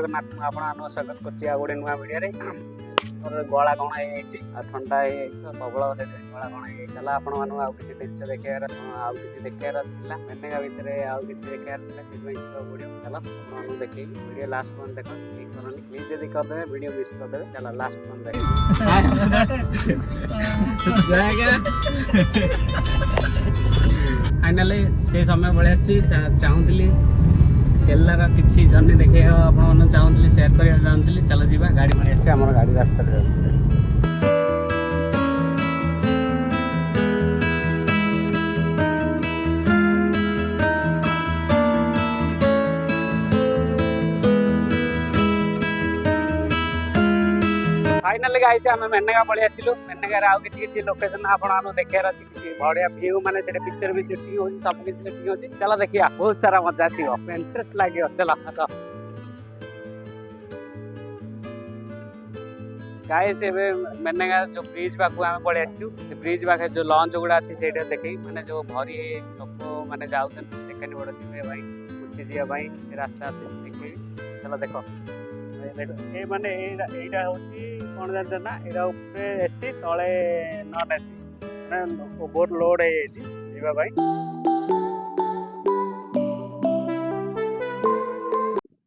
जगन्नाथ आपन स्वागत कर गोटे नुआ वीडियो मोर गला कण हो ठंडा हो प्रबल से गला कण हो चला आपण मानू आउ किसी जिन देखार आउ किसी देखार मेनेगा भितर आउ किसी देखार वीडियो चल आपको देखिए वीडियो लास्ट वन देख करनी प्लीज जब करदे वीडियो मिस करदे चला लास्ट वन देख फाइनाली से समय पड़े चाहूली केलार किसी जर्नी देखे आपन चाहूली सेयार करने चाहूली चल जी गाड़ी मारे आस आम गाड़ी रास्ता जाऊँ फाइनाली गाइस आम मेनेगा पलि आसिलु मेनेगार आउ किछि लोकेशन आपन देखार अछि किछि बढ़िया व्यू माने सेटे पिक्चर भी शूटिंग होछि सब किछि शूटिंग होछि चला देखिया बहुत सारा मजा आसीबो इंटरेस्ट लागियो चला आसो गाइस एबे मेनेगा जो ब्रिज पाखु आम पलि आछू से ब्रिज पाखे जो लॉन्च गुडा अछि सेटे देखि माने जो भरी लोक माने जाउछन सेकेंड बोर्ड दिबे भाई उच्ची दिया भाई रास्ता अछि देखि चला देखो ये माने एटा होची कोन जानते ना एटा ऊपर एसी तळे नॉन एसी माने ओवर लोड है जीवा भाई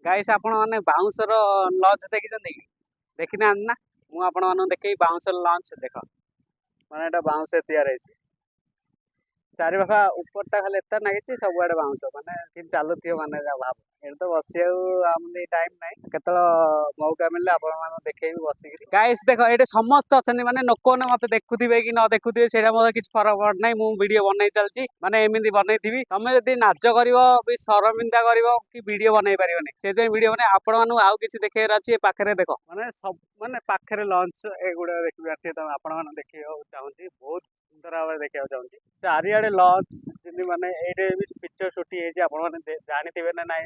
गाइस आपण माने बाउंसर लॉन्च देखि ना मु आपण माने देखै बाउंसर लॉन्च देखो माने एटा बाउंस तैयार है चारि पाखा ऊपरटा खाली एता नागिछि सब आडे बाउंस माने कि चालुथियो माने भाव एटा तो बसिया आमने टाइम नाही केतल मौका मिलले आपण माने देखैबी बसिकरी गाइस देखो एटे समस्त अछन माने नोकोने मते देखुथिबे कि न देखुथिबे सेटा मोर किछ फरक पड़ नाही मु वीडियो बनै चलची माने एमिति बनैथिबी तमे जदी नाच करिवो बी शर्मिंदा करिवो कि वीडियो बनै परिबो नै सेते वीडियो बनै आपण मानु आउ किछ देखेर अछि पाखरे देखो माने सब माने पाखरे लॉन्च एगुडा देखबी आथि त आपण माने देखियो चाहूची बहुत सुंदर भाव देखा चाहूँगी चारिआडे लॉन्च जमी माने ये पिक्चर शूटिंग है आपण मैंने जानी ना ना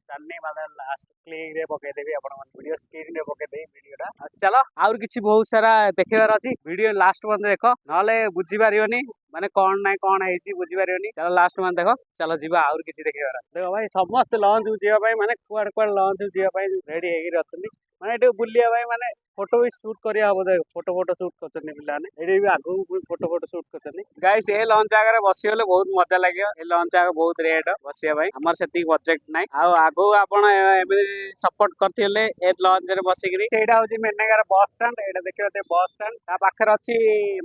जानी माने लास्ट क्लिक रे पकईदेवी वीडियो स्क्रीन रे पकईदेवी वीडियोटा चलो आउर किछि बहुत सारा देखार अच्छी वीडियो लास्ट मन देख ना बुझी पारियोनी माने कौन ना कौन है बुझी पारियोनी चलो लास्ट मन देख चलो जीवा आउर किछि देखार देखो भाई समस्त लॉन्च जीवा माने कुआड कुआड लॉन्च जीवा रेडी होगी अच्छी माने ये बुलिया भाई माने फोटो भी शूट करिया हबो देख फोटो शूट करछन पिलाने एडी भी आगु फोटो शूट करछन गाइस ए लॉन्च आगे बसी होले बहुत मजा लागियो ए लॉन्च आगे बहुत रेट बसिया भाई हमर सेती बजेट नाही आ आगु आपण एमे सपोर्ट करथिले ए लॉन्च रे बसिकरी सेटा होची मेनेगार बस स्टैंड एटा देखियो ते बस स्टैंड ता पाखर अछि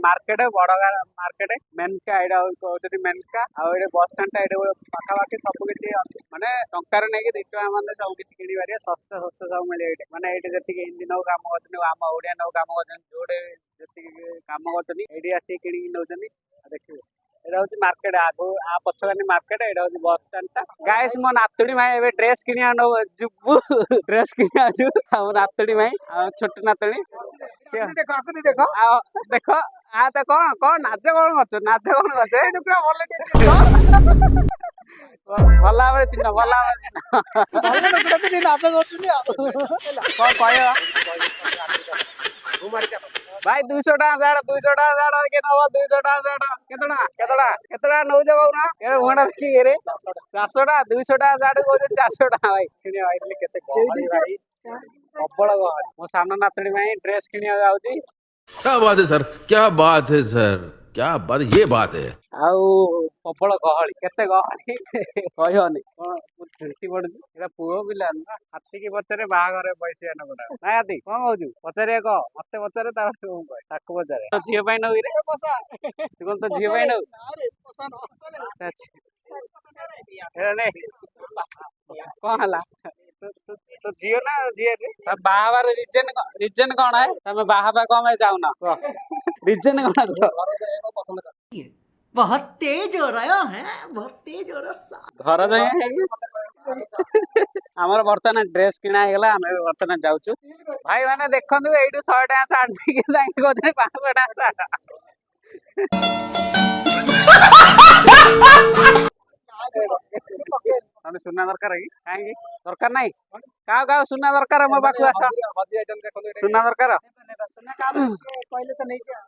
मार्केट बडगा मार्केट मेनका एटा होची मेनका आ एडे बस स्टैंड ता एडे पाखा पाखी सब किछि माने टंकार नै कि 2 टका माने सब किछि किनि बारिया सस्ता सस्ता सब मिले एटे माने एटे जति के इंडियन हो काम होतने आम ओडिया नौ काम करछन जोडे जति काम करछनी एडी आसी किनि नौजनी देखियो एडा होची मार्केट आगो आ पछगानी मार्केट एडा होची बस स्टैंड ता गाइस मो नातुडी भाई एबे ड्रेस किनि आनो जुबु ड्रेस किनि आजु हम नातुडी भाई आ छोटी नातुडी देखो आ देखो आ त कोन कोन नाच कोन करछ नाच कोन करछ ए टुकड़ा भले के भला भाबरे चिन्ह भला भाबरे टुकड़ा के नाच करछनी कोन कहया घुमार के भाई 200 टाका साडा 200 टाका साडा के नवा 200 टाका साडा केतडा नौ जगौना ए होना देखि रे 400 टाका 200 टाका साडा को 400 टाका भाई किने भाई केते कहली भाई प्रबल गहली मो सामना नातडी भाई ड्रेस किनिया जाउची क्या बात है सर क्या बात है सर क्या बात ये बात है आउ प्रबल गहली केते गहली कहयोनी ठेठी पडुची एरा पुओ बिला ना हाथी के पछरे बाहागरे पैसा न गोडा ना हाथी कोन कहू पछरे को मते पछरे ता कहू ताको पछरे तो झियो पाई नउ रे पसा तू कोन तो झियो पाई नउ अरे पसा न अच्छा एरा नै कोन हला तो झियो ना झियो रे बाहाबार रीजन कोन है तमे बाहाबा को में जाउ ना रीजन कोन पसंद कर बहुत तेज हो रहा है बहुत तेज हो रहा घर जाए हमर बर्तन ड्रेस किना हेला हम बर्तन जाउछु भाई माने देखंतु एडू 100 टाका साड के जाई कोदे 500 टाका साड तने सुनना दरकार है काहे दरकार नाही का सुनना दरकार मो बाकु आसा सुनना दरकार सुनना का पहले तो नहीं क्या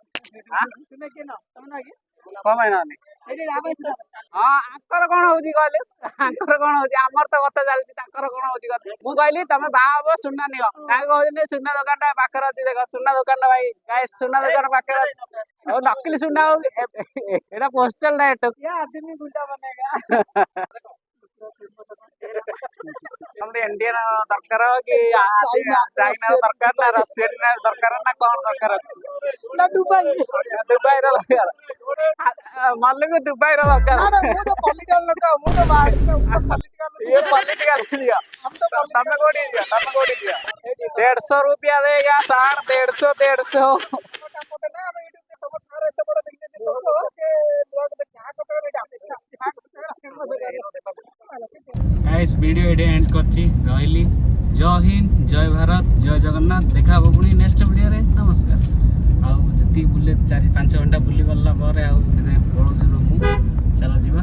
हां सुनना के ना तुम ना କଣ ପାଇଁ ନନି ହଁ ଆଙ୍କର କଣ ହଉଛି କହିଲେ ଆଙ୍କର କଣ ହଉଛି ଆମର ତ କଥା ଚାଲିଛି ତାଙ୍କର କଣ ହଉଛି କଥା ମୁଁ କହିଲି ତମେ ବାହା ହବ ସୁନା ନିଅ କାହିଁ କହୁଛନ୍ତି ସୁନା ଦୋକାନଟା ପାଖରେ ଅଛି ଦେଖ ସୁନା ଦୋକାନଟା ଭାଇ ଗାଈ ସୁନା ଦୋକାନ ପାଖରେ ଅଛି ଆଉ ନକଲି ସୁନା ହଉଛି ଏଇଟା ପୋଷ୍ଟାଲ ଡାଇରେକ୍ଟ आदमी गुंडा बनेगा हमरे इंडियन दरकार कि चाइना दरकार ना रशियन दरकार ना कौन दरकार ना दुबई दुबई रो दरकार मानले को दुबई रो दरकार ना मु तो पॉलिटिकल लोग मु तो बाहर पॉलिटिकल ये पॉलिटिकल दिया हम तो तमे कोडी दिया 150 रुपया देगा सर 150 गाइस वीडियो एडे एंड करची रहिली जय हिंद जय भारत जय जगन्नाथ देखा हबो पुनी नेक्स्ट वीडियो रे नमस्कार आउ जति बुले 4-5 घंटा बुली गल्ला परे आउ पळो रूम चलो जीवा